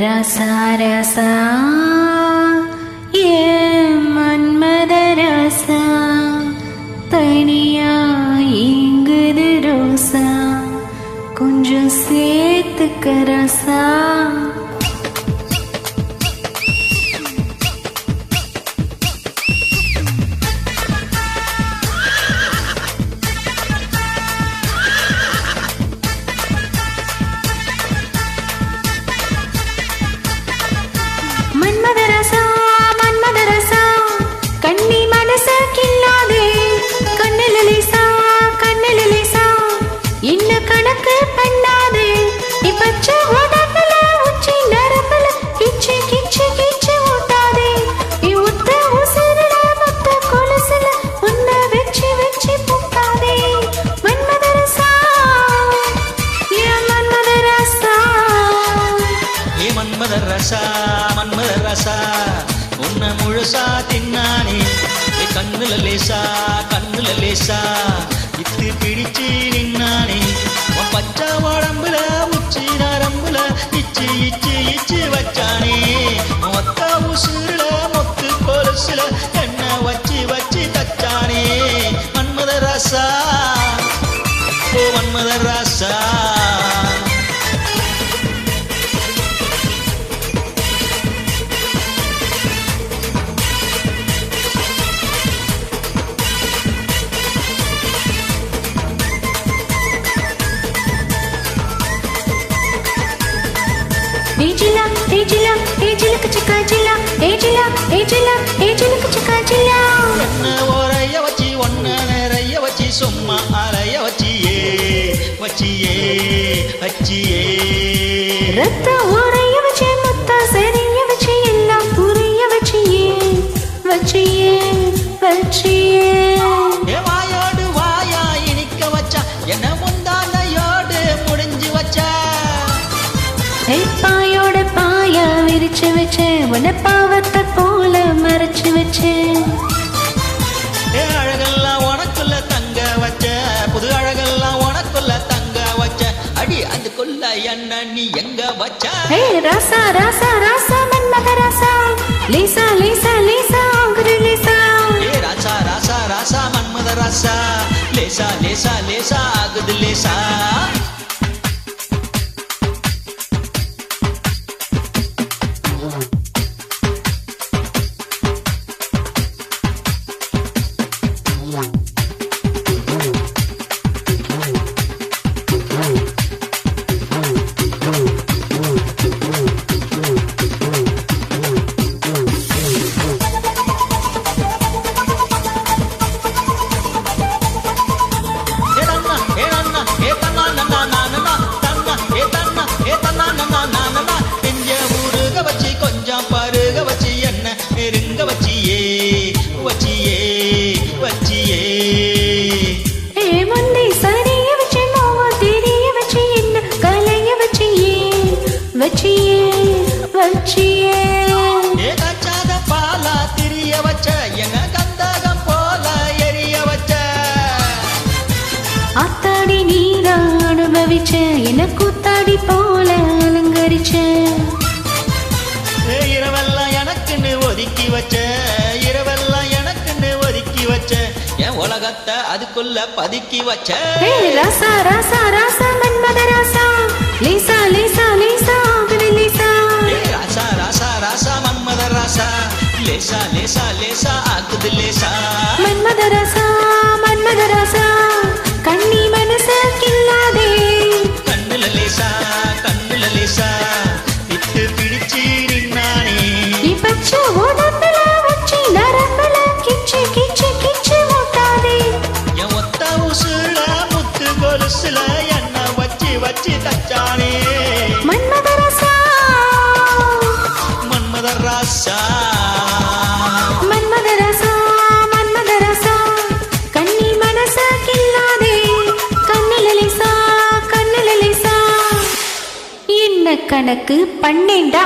ரசா ரசா ஏ மன்மத ரசா தனியா இங்குது ரோசா கொஞ்சம் சேர்த்துக்க ரசா மன்மத ரசா உன்ன முழுசா தின்னானே கண்ணுல லேசா இத்து பிடிச்சு நின்னானே பச்சை உடம்புல உச்சி நரம்புல இச்சு இச்சு இச்சு வச்சானே மொத்த உசுல மொத்து கொலுசுல என்ன வச்சு வச்சு தச்சானே மன்மத ரசா ஓ மன்மத ரசா ஓரைய வச்சி ஒன்ன நிறைய வச்சி சும்மா அலைய வச்சியே ரத்த ஓரைய வச்சி முத்தா சரிய வச்சி எல்லாம் புரிய வச்சியே வாயோடு வாயா இனிக்க வச்சா என்ன முந்தானையோடு முடிஞ்சு வச்சா பாயோட பாயா விரிச்சு வச்சேன் உன பாவத்தை போல மறைச்சு வச்சேன் அழகெல்லாம் உனக்குள்ள தங்க வச்ச புது அழகெல்லாம் உனக்குள்ள தங்க வச்ச அடி அதுக்குள்ள என்ன நீ எங்க வச்ச ராசா ராசா ராசா மன்மத ராசா லேசா லேசா லேசா ஆகுது லேசா ராசா ராசா ராசா மன்மத ராசா லேசா லேசா லேசா ஆகுது லேசா ஆத்தாடி நீதான் அனுபவிச்ச என்ன கூத்தாடி போல அலங்கரிச்ச இரவெல்லாம் எனக்குன்னு ஒதுக்கி வச்ச என் உலகத்தை அதுக்குள்ள பதுக்கி வச்ச ராசா ராசா ராசா மன்மத ராசா லேசா லேசா லேசா ஆகுது லேசா ராசா ராசா ராசா மன்மத ராசா லேசா லேசா லேசா ஆகுது லேசா மன்மத ராசா கண்ணி மனசு கில்லாதே கண்ணுல லேசா இட்டு பிடிச்சு நின்னானே பச்சை உடம்புல வச்சி நரம்புல கிச்சு ஓட்டாதே என் ஒத்த உசுல முத்து கொலுசுல என்ன வச்சு தச்சானே மன்மத ராசா கண்ணி மனசு கில்லாதே கண்ணுல லேசா கணக்கு பண்ணேண்டா.